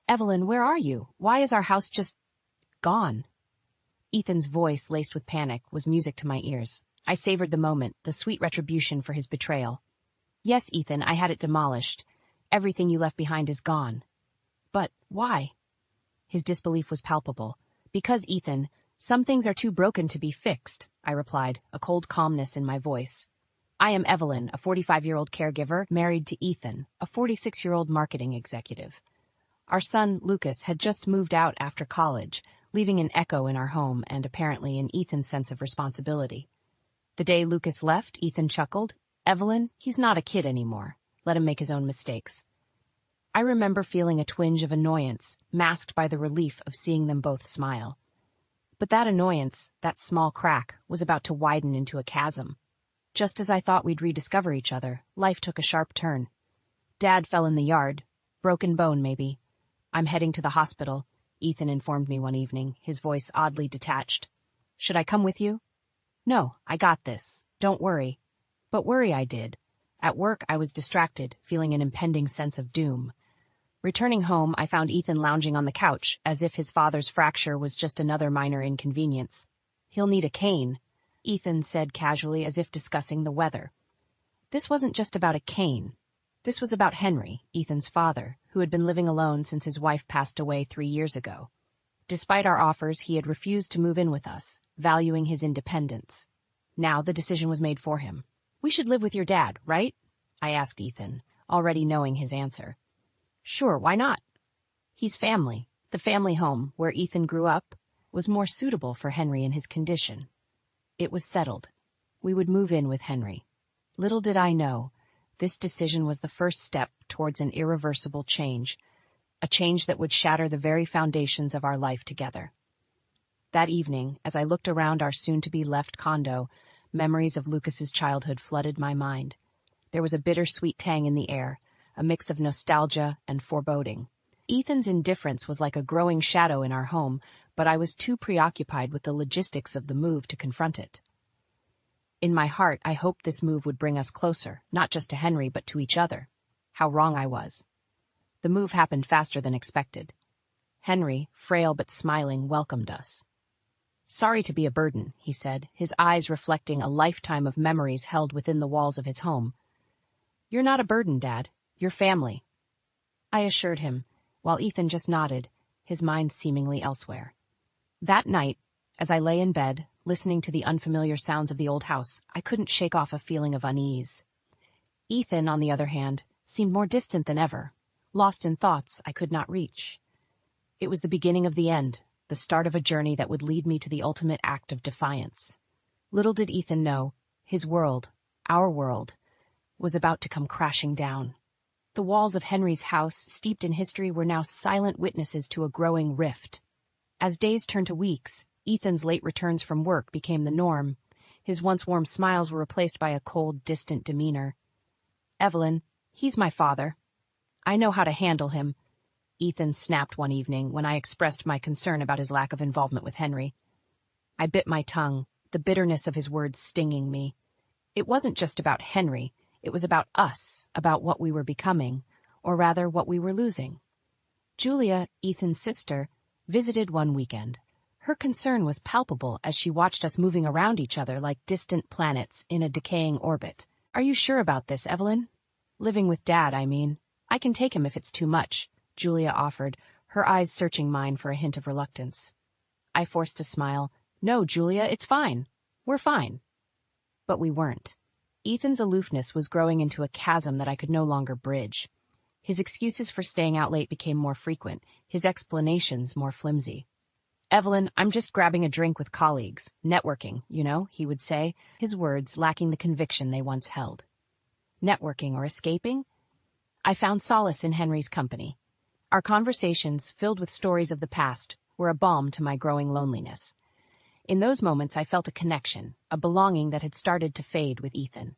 Evelyn, where are you? Why is our house just gone? Ethan's voice, laced with panic, was music to my ears. I savored the moment, the sweet retribution for his betrayal. Yes, Ethan, I had it demolished. Everything you left behind is gone. But why? His disbelief was palpable. Because, Ethan, some things are too broken to be fixed, I replied, a cold calmness in my voice. I am Evelyn, a 45-year-old caregiver, married to Ethan, a 46-year-old marketing executive. Our son, Lucas, had just moved out after college, leaving an echo in our home and apparently in Ethan's sense of responsibility. The day Lucas left, Ethan chuckled, Evelyn, he's not a kid anymore. Let him make his own mistakes. I remember feeling a twinge of annoyance, masked by the relief of seeing them both smile. But that annoyance, that small crack, was about to widen into a chasm. Just as I thought we'd rediscover each other, life took a sharp turn. Dad fell in the yard. Broken bone, maybe. I'm heading to the hospital, Ethan informed me one evening, his voice oddly detached. Should I come with you? No, I got this. Don't worry. But worry I did. At work, I was distracted, feeling an impending sense of doom. Returning home, I found Ethan lounging on the couch, as if his father's fracture was just another minor inconvenience. He'll need a cane, Ethan said casually, as if discussing the weather. This wasn't just about a cane. This was about Henry, Ethan's father, who had been living alone since his wife passed away 3 years ago. Despite our offers, he had refused to move in with us, valuing his independence. Now the decision was made for him. We should live with your dad, right? I asked Ethan, already knowing his answer. Sure, why not? He's family. The family home, where Ethan grew up, was more suitable for Henry in his condition. It was settled. We would move in with Henry. Little did I know, this decision was the first step towards an irreversible change, a change that would shatter the very foundations of our life together. That evening, as I looked around our soon-to-be-left condo, memories of Lucas's childhood flooded my mind. There was a bittersweet tang in the air, a mix of nostalgia and foreboding. Ethan's indifference was like a growing shadow in our home, but I was too preoccupied with the logistics of the move to confront it. In my heart, I hoped this move would bring us closer, not just to Henry, but to each other. How wrong I was. The move happened faster than expected. Henry, frail but smiling, welcomed us. Sorry to be a burden, he said, his eyes reflecting a lifetime of memories held within the walls of his home. You're not a burden, Dad. You're family. I assured him, while Ethan just nodded, his mind seemingly elsewhere. That night, as I lay in bed, listening to the unfamiliar sounds of the old house, I couldn't shake off a feeling of unease. Ethan, on the other hand, seemed more distant than ever, lost in thoughts I could not reach. It was the beginning of the end, the start of a journey that would lead me to the ultimate act of defiance. Little did Ethan know, his world, our world, was about to come crashing down. The walls of Henry's house, steeped in history, were now silent witnesses to a growing rift. As days turned to weeks, Ethan's late returns from work became the norm. His once warm smiles were replaced by a cold, distant demeanor. Evelyn, he's my father. I know how to handle him, Ethan snapped one evening when I expressed my concern about his lack of involvement with Henry. I bit my tongue, the bitterness of his words stinging me. It wasn't just about Henry. It was about us, about what we were becoming, or rather what we were losing. Julia, Ethan's sister, visited one weekend. Her concern was palpable as she watched us moving around each other like distant planets in a decaying orbit. Are you sure about this, Evelyn? Living with Dad, I mean. I can take him if it's too much, Julia offered, her eyes searching mine for a hint of reluctance. I forced a smile. No, Julia, it's fine. We're fine. But we weren't. Ethan's aloofness was growing into a chasm that I could no longer bridge. His excuses for staying out late became more frequent, his explanations more flimsy. Evelyn, I'm just grabbing a drink with colleagues. Networking, you know, he would say, his words lacking the conviction they once held. Networking or escaping? I found solace in Henry's company. Our conversations, filled with stories of the past, were a balm to my growing loneliness. In those moments, I felt a connection, a belonging that had started to fade with Ethan.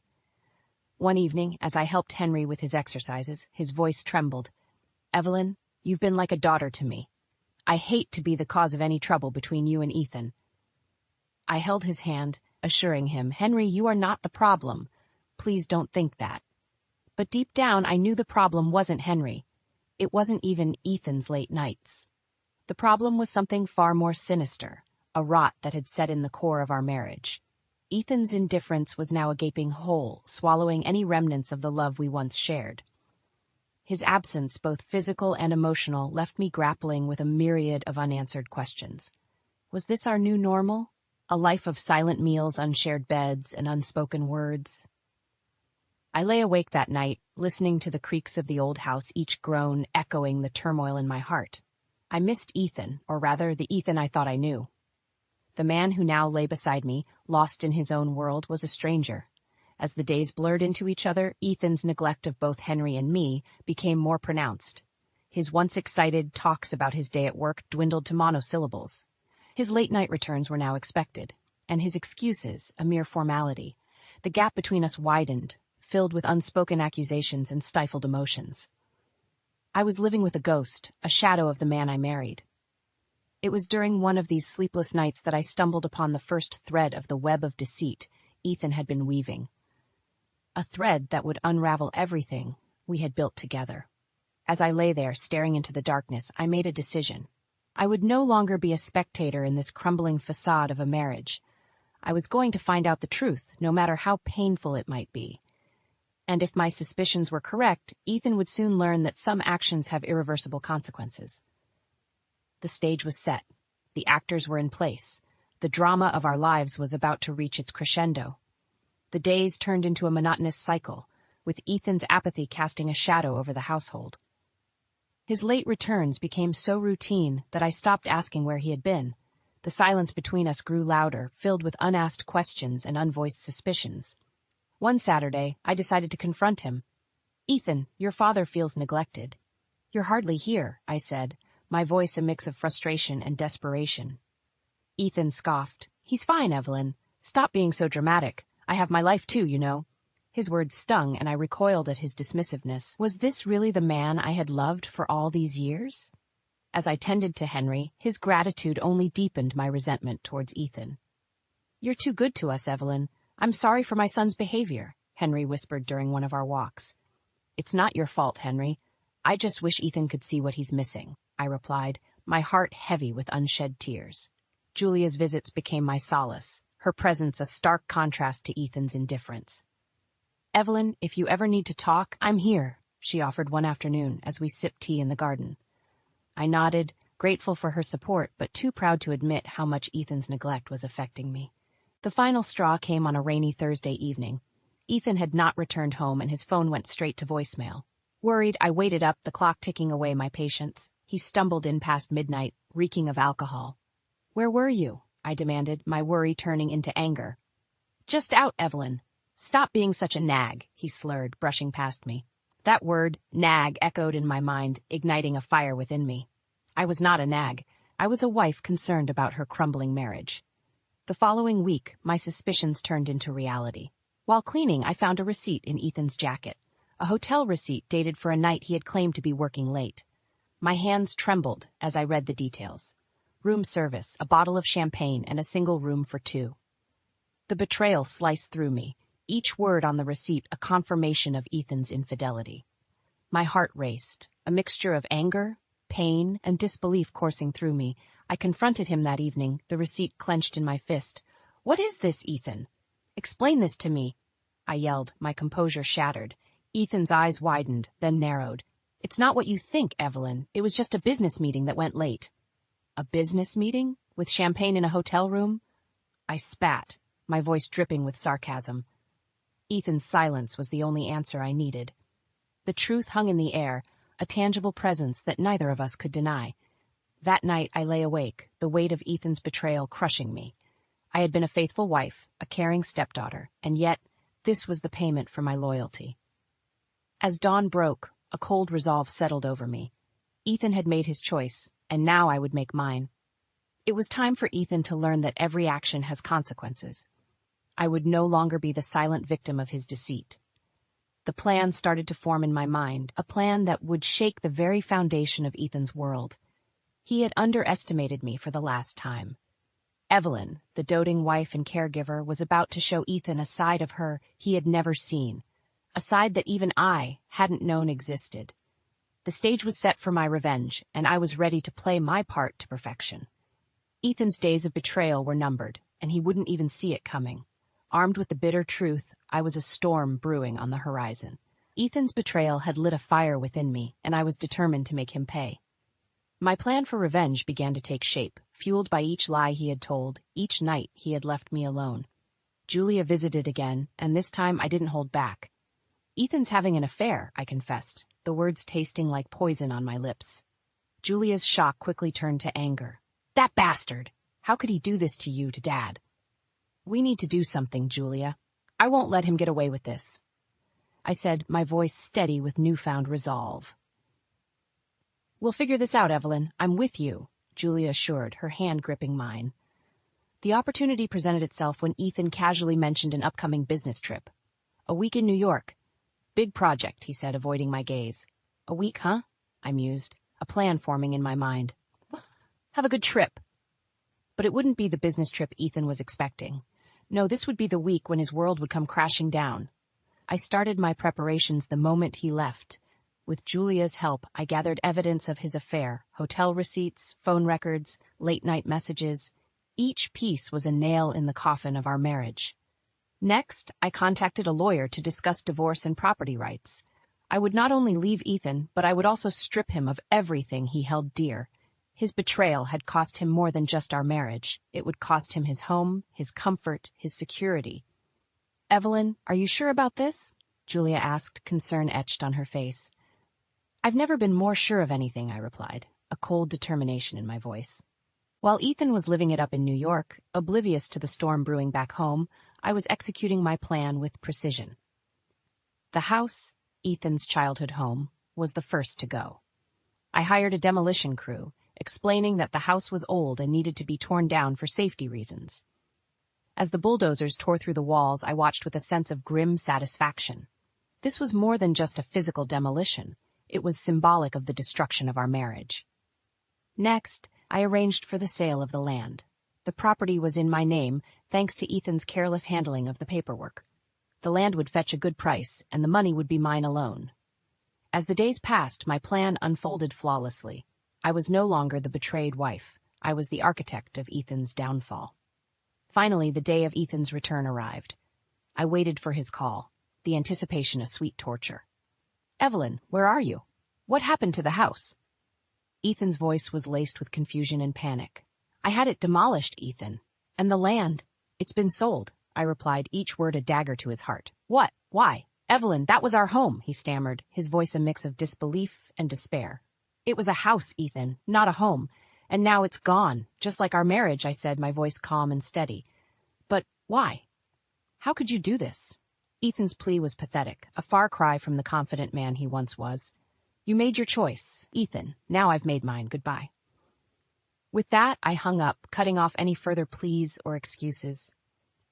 One evening, as I helped Henry with his exercises, his voice trembled. Evelyn, you've been like a daughter to me. I hate to be the cause of any trouble between you and Ethan. I held his hand, assuring him, Henry, you are not the problem. Please don't think that. But deep down, I knew the problem wasn't Henry. It wasn't even Ethan's late nights. The problem was something far more sinister, a rot that had set in the core of our marriage. Ethan's indifference was now a gaping hole, swallowing any remnants of the love we once shared. His absence, both physical and emotional, left me grappling with a myriad of unanswered questions. Was this our new normal? A life of silent meals, unshared beds, and unspoken words? I lay awake that night, listening to the creaks of the old house, each groan echoing the turmoil in my heart. I missed Ethan, or rather, the Ethan I thought I knew. The man who now lay beside me, lost in his own world, was a stranger. As the days blurred into each other, Ethan's neglect of both Henry and me became more pronounced. His once excited talks about his day at work dwindled to monosyllables. His late-night returns were now expected, and his excuses a mere formality. The gap between us widened, filled with unspoken accusations and stifled emotions. I was living with a ghost, a shadow of the man I married. It was during one of these sleepless nights that I stumbled upon the first thread of the web of deceit Ethan had been weaving. A thread that would unravel everything we had built together. As I lay there, staring into the darkness, I made a decision. I would no longer be a spectator in this crumbling facade of a marriage. I was going to find out the truth, no matter how painful it might be. And if my suspicions were correct, Ethan would soon learn that some actions have irreversible consequences. The stage was set. The actors were in place. The drama of our lives was about to reach its crescendo. The days turned into a monotonous cycle, with Ethan's apathy casting a shadow over the household. His late returns became so routine that I stopped asking where he had been. The silence between us grew louder, filled with unasked questions and unvoiced suspicions. One Saturday, I decided to confront him. "Ethan, your father feels neglected." "You're hardly here," I said, my voice a mix of frustration and desperation. Ethan scoffed. "He's fine, Evelyn. Stop being so dramatic. I have my life too, you know." His words stung, and I recoiled at his dismissiveness. Was this really the man I had loved for all these years? As I tended to Henry, his gratitude only deepened my resentment towards Ethan. "You're too good to us, Evelyn. I'm sorry for my son's behavior," Henry whispered during one of our walks. "It's not your fault, Henry. I just wish Ethan could see what he's missing," I replied, my heart heavy with unshed tears. Julia's visits became my solace, her presence a stark contrast to Ethan's indifference. "Evelyn, if you ever need to talk, I'm here," she offered one afternoon as we sipped tea in the garden. I nodded, grateful for her support, but too proud to admit how much Ethan's neglect was affecting me. The final straw came on a rainy Thursday evening. Ethan had not returned home, and his phone went straight to voicemail. Worried, I waited up, the clock ticking away my patience. He stumbled in past midnight, reeking of alcohol. "Where were you?" I demanded, my worry turning into anger. "Just out, Evelyn." "Stop being such a nag," he slurred, brushing past me. That word, nag, echoed in my mind, igniting a fire within me. I was not a nag. I was a wife concerned about her crumbling marriage. The following week, my suspicions turned into reality. While cleaning, I found a receipt in Ethan's jacket, a hotel receipt dated for a night he had claimed to be working late. My hands trembled as I read the details. Room service, a bottle of champagne, and a single room for two. The betrayal sliced through me, each word on the receipt a confirmation of Ethan's infidelity. My heart raced, a mixture of anger, pain, and disbelief coursing through me. I confronted him that evening, the receipt clenched in my fist. "What is this, Ethan? Explain this to me," I yelled, my composure shattered. Ethan's eyes widened, then narrowed. "It's not what you think, Evelyn. It was just a business meeting that went late." "A business meeting? With champagne in a hotel room?" I spat, my voice dripping with sarcasm. Ethan's silence was the only answer I needed. The truth hung in the air, a tangible presence that neither of us could deny. That night I lay awake, the weight of Ethan's betrayal crushing me. I had been a faithful wife, a caring stepdaughter, and yet this was the payment for my loyalty. As dawn broke, a cold resolve settled over me. Ethan had made his choice, and now I would make mine. It was time for Ethan to learn that every action has consequences. I would no longer be the silent victim of his deceit. The plan started to form in my mind, a plan that would shake the very foundation of Ethan's world. He had underestimated me for the last time. Evelyn, the doting wife and caregiver, was about to show Ethan a side of her he had never seen, a side that even I hadn't known existed. The The stage was set for my revenge, and I was ready to play my part to perfection. Ethan's days of betrayal were numbered, and he wouldn't even see it coming. Armed with the bitter truth, I was a storm brewing on the horizon. Ethan's betrayal had lit a fire within me, and I was determined to make him pay. My plan for revenge began to take shape, fueled by each lie he had told, each night he had left me alone. Julia visited again, and this time I didn't hold back. "Ethan's having an affair," I confessed, the words tasting like poison on my lips. Julia's shock quickly turned to anger. "That bastard! How could he do this to you, to Dad?" "We need to do something, Julia. I won't let him get away with this," I said, my voice steady with newfound resolve. "We'll figure this out, Evelyn. I'm with you," Julia assured, her hand gripping mine. The opportunity presented itself when Ethan casually mentioned an upcoming business trip. "A week in New York. Big project," he said, avoiding my gaze. "A week, huh?" I mused, a plan forming in my mind. "Have a good trip." But it wouldn't be the business trip Ethan was expecting. No, this would be the week when his world would come crashing down. I started my preparations the moment he left. With Julia's help, I gathered evidence of his affair, hotel receipts, phone records, late-night messages. Each piece was a nail in the coffin of our marriage. Next, I contacted a lawyer to discuss divorce and property rights. I would not only leave Ethan, but I would also strip him of everything he held dear. His betrayal had cost him more than just our marriage. It would cost him his home, his comfort, his security. "Evelyn, are you sure about this?" Julia asked, concern etched on her face. "I've never been more sure of anything," I replied, a cold determination in my voice. While Ethan was living it up in New York, oblivious to the storm brewing back home, I was executing my plan with precision. The house, Ethan's childhood home, was the first to go. I hired a demolition crew, explaining that the house was old and needed to be torn down for safety reasons. As the bulldozers tore through the walls, I watched with a sense of grim satisfaction. This was more than just a physical demolition. It was symbolic of the destruction of our marriage. Next, I arranged for the sale of the land. The property was in my name, thanks to Ethan's careless handling of the paperwork. The land would fetch a good price, and the money would be mine alone. As the days passed, my plan unfolded flawlessly. I was no longer the betrayed wife. I was the architect of Ethan's downfall. Finally, the day of Ethan's return arrived. I waited for his call, the anticipation a sweet torture. "Evelyn, where are you? What happened to the house?" Ethan's voice was laced with confusion and panic. "I had it demolished, Ethan. And the land, it's been sold," I replied, each word a dagger to his heart. "What? Why? Evelyn, that was our home," he stammered, his voice a mix of disbelief and despair. "It was a house, Ethan, not a home. And now it's gone, just like our marriage," I said, my voice calm and steady. "But why? How could you do this?" Ethan's plea was pathetic, a far cry from the confident man he once was. "You made your choice, Ethan. Now I've made mine. Goodbye." With that, I hung up, cutting off any further pleas or excuses.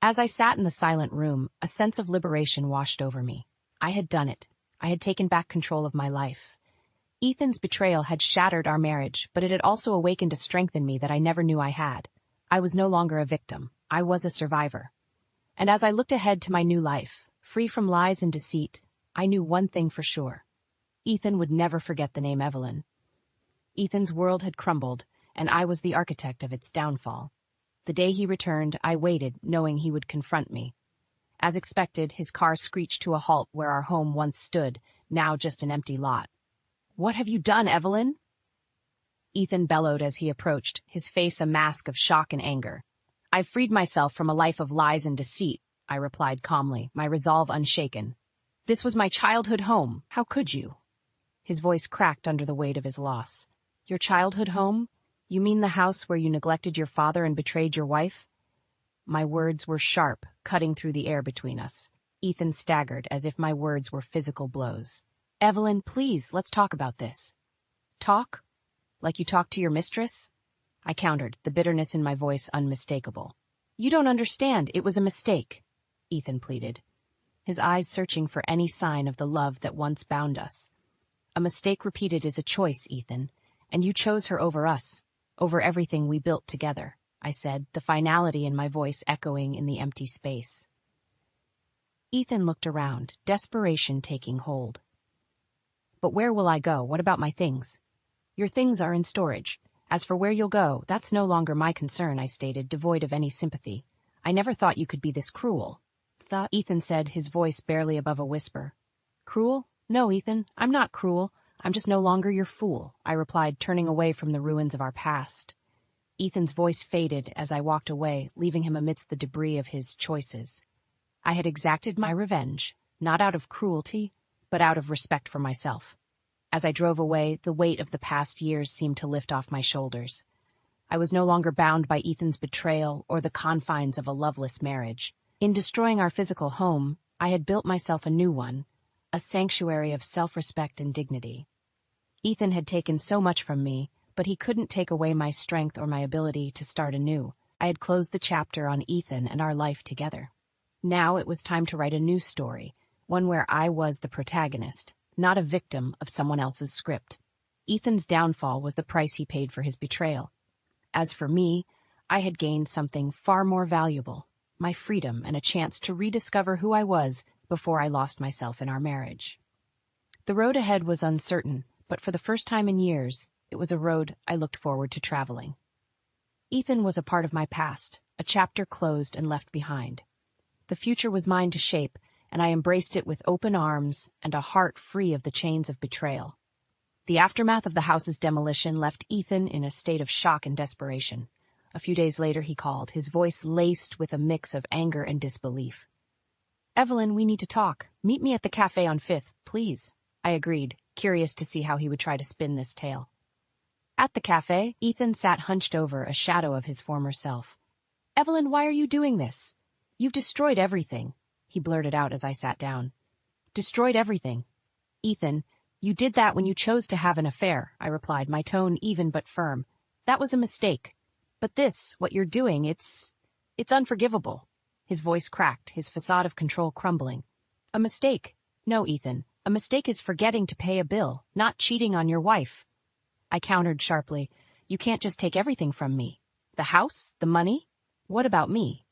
As I sat in the silent room, a sense of liberation washed over me. I had done it. I had taken back control of my life. Ethan's betrayal had shattered our marriage, but it had also awakened a strength in me that I never knew I had. I was no longer a victim. I was a survivor. And as I looked ahead to my new life, free from lies and deceit, I knew one thing for sure. Ethan would never forget the name Evelyn. Ethan's world had crumbled, and I was the architect of its downfall. The day he returned, I waited, knowing he would confront me. As expected, his car screeched to a halt where our home once stood, now just an empty lot. "What have you done, Evelyn?" Ethan bellowed as he approached, his face a mask of shock and anger. "I've freed myself from a life of lies and deceit," I replied calmly, my resolve unshaken. "This was my childhood home. How could you?" His voice cracked under the weight of his loss. "Your childhood home? You mean the house where you neglected your father and betrayed your wife?" My words were sharp, cutting through the air between us. Ethan staggered, as if my words were physical blows. "Evelyn, please, let's talk about this." "Talk? Like you talk to your mistress?" I countered, the bitterness in my voice unmistakable. "You don't understand. It was a mistake," Ethan pleaded, his eyes searching for any sign of the love that once bound us. "A mistake repeated is a choice, Ethan, and you chose her over us, over everything we built together," I said, the finality in my voice echoing in the empty space. Ethan looked around, desperation taking hold. But where will I go? What about my things? Your things are in storage. As for where you'll go, that's no longer my concern, I stated, devoid of any sympathy. I never thought you could be this cruel. Ethan said, his voice barely above a whisper. Cruel? No, Ethan, I'm not cruel. I'm just no longer your fool, I replied, turning away from the ruins of our past. Ethan's voice faded as I walked away, leaving him amidst the debris of his choices. I had exacted my revenge, not out of cruelty, but out of respect for myself. As I drove away, the weight of the past years seemed to lift off my shoulders. I was no longer bound by Ethan's betrayal or the confines of a loveless marriage. In destroying our physical home, I had built myself a new one, a sanctuary of self-respect and dignity. Ethan had taken so much from me, but he couldn't take away my strength or my ability to start anew. I had closed the chapter on Ethan and our life together. Now it was time to write a new story, one where I was the protagonist, not a victim of someone else's script. Ethan's downfall was the price he paid for his betrayal. As for me, I had gained something far more valuable, my freedom and a chance to rediscover who I was before I lost myself in our marriage. The road ahead was uncertain, but for the first time in years, it was a road I looked forward to traveling. Ethan was a part of my past, a chapter closed and left behind. The future was mine to shape, and I embraced it with open arms and a heart free of the chains of betrayal. The aftermath of the house's demolition left Ethan in a state of shock and desperation. A few days later he called, his voice laced with a mix of anger and disbelief. Evelyn, we need to talk. Meet me at the cafe on 5th, please. I agreed, curious to see how he would try to spin this tale. At the cafe, Ethan sat hunched over, a shadow of his former self. Evelyn, why are you doing this? You've destroyed everything, he blurted out as I sat down. Destroyed everything. Ethan, you did that when you chose to have an affair, I replied, my tone even but firm. That was a mistake. But this, what you're doing, it's unforgivable. His voice cracked, his facade of control crumbling. A mistake? No, Ethan. A mistake is forgetting to pay a bill, not cheating on your wife. I countered sharply. You can't just take everything from me. The house? The money? What about me?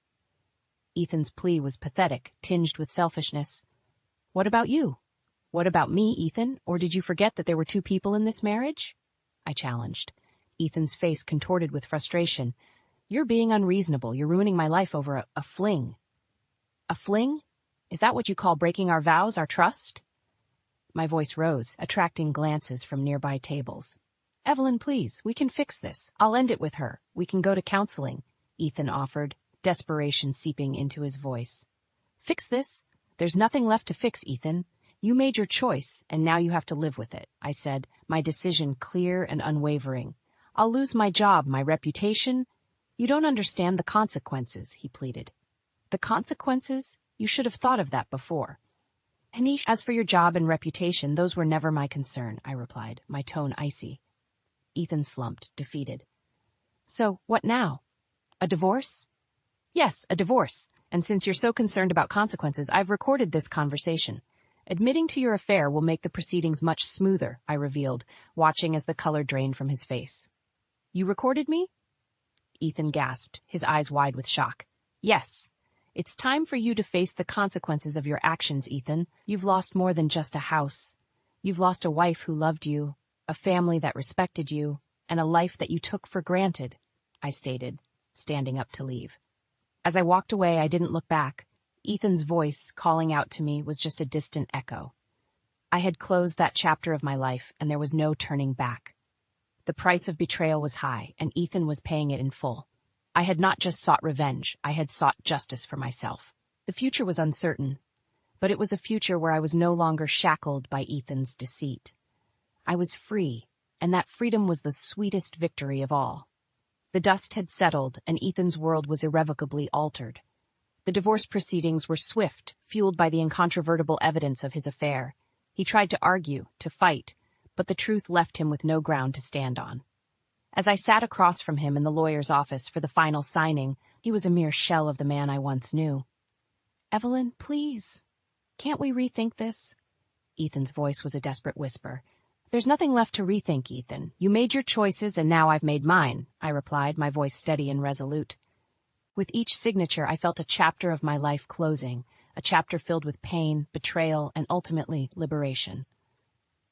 Ethan's plea was pathetic, tinged with selfishness. What about you? What about me, Ethan? Or did you forget that there were two people in this marriage? I challenged. Ethan's face contorted with frustration. You're being unreasonable. You're ruining my life over a fling. A fling? Is that what you call breaking our vows, our trust? My voice rose, attracting glances from nearby tables. Evelyn, please, we can fix this. I'll end it with her. We can go to counseling, Ethan offered, desperation seeping into his voice. Fix this? There's nothing left to fix, Ethan. You made your choice, and now you have to live with it, I said, my decision clear and unwavering. I'll lose my job, my reputation. You don't understand the consequences, he pleaded. The consequences? You should have thought of that before. Hanish, as for your job and reputation, those were never my concern, I replied, my tone icy. Ethan slumped, defeated. So, what now? A divorce? Yes, a divorce. And since you're so concerned about consequences, I've recorded this conversation. Admitting to your affair will make the proceedings much smoother, I revealed, watching as the color drained from his face. You recorded me? Ethan gasped, his eyes wide with shock. Yes. It's time for you to face the consequences of your actions, Ethan. You've lost more than just a house. You've lost a wife who loved you, a family that respected you, and a life that you took for granted, I stated, standing up to leave. As I walked away, I didn't look back. Ethan's voice calling out to me was just a distant echo. I had closed that chapter of my life, and there was no turning back. The price of betrayal was high, and Ethan was paying it in full. I had not just sought revenge, I had sought justice for myself. The future was uncertain, but it was a future where I was no longer shackled by Ethan's deceit. I was free, and that freedom was the sweetest victory of all. The dust had settled, and Ethan's world was irrevocably altered. The divorce proceedings were swift, fueled by the incontrovertible evidence of his affair. He tried to argue, to fight, but the truth left him with no ground to stand on. As I sat across from him in the lawyer's office for the final signing, he was a mere shell of the man I once knew. Evelyn, please, can't we rethink this? Ethan's voice was a desperate whisper. There's nothing left to rethink, Ethan. You made your choices, and now I've made mine, I replied, my voice steady and resolute. With each signature, I felt a chapter of my life closing, a chapter filled with pain, betrayal, and ultimately liberation.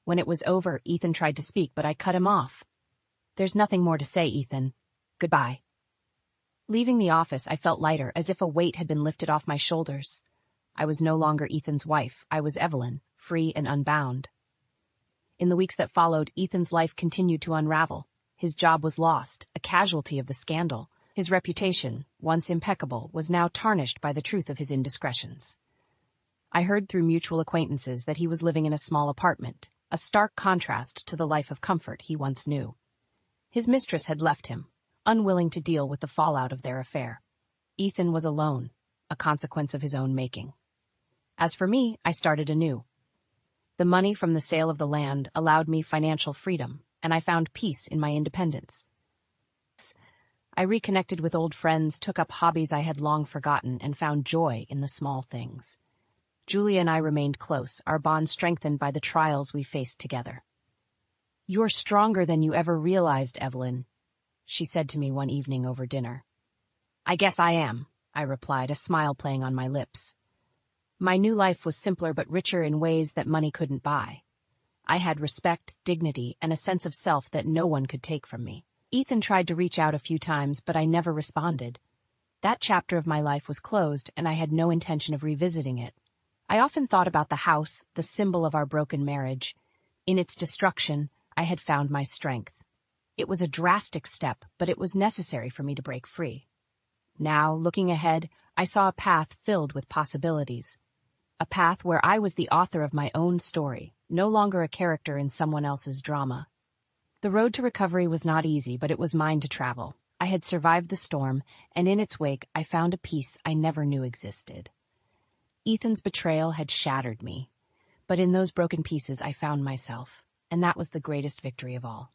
When it was over, Ethan tried to speak, but I cut him off. There's nothing more to say, Ethan. Goodbye. Leaving the office, I felt lighter, as if a weight had been lifted off my shoulders. I was no longer Ethan's wife. I was Evelyn, free and unbound. In the weeks that followed, Ethan's life continued to unravel. His job was lost, a casualty of the scandal. His reputation, once impeccable, was now tarnished by the truth of his indiscretions. I heard through mutual acquaintances that he was living in a small apartment, a stark contrast to the life of comfort he once knew. His mistress had left him, unwilling to deal with the fallout of their affair. Ethan was alone, a consequence of his own making. As for me, I started anew. The money from the sale of the land allowed me financial freedom, and I found peace in my independence. I reconnected with old friends, took up hobbies I had long forgotten, and found joy in the small things. Julia and I remained close, our bond strengthened by the trials we faced together. "You're stronger than you ever realized, Evelyn," she said to me one evening over dinner. "I guess I am," I replied, a smile playing on my lips. My new life was simpler but richer in ways that money couldn't buy. I had respect, dignity, and a sense of self that no one could take from me. Ethan tried to reach out a few times, but I never responded. That chapter of my life was closed, and I had no intention of revisiting it. I often thought about the house, the symbol of our broken marriage. In its destruction, I had found my strength. It was a drastic step, but it was necessary for me to break free. Now, looking ahead, I saw a path filled with possibilities. A path where I was the author of my own story, no longer a character in someone else's drama. The road to recovery was not easy, but it was mine to travel. I had survived the storm, and in its wake, I found a peace I never knew existed. Ethan's betrayal had shattered me, but in those broken pieces, I found myself, and that was the greatest victory of all.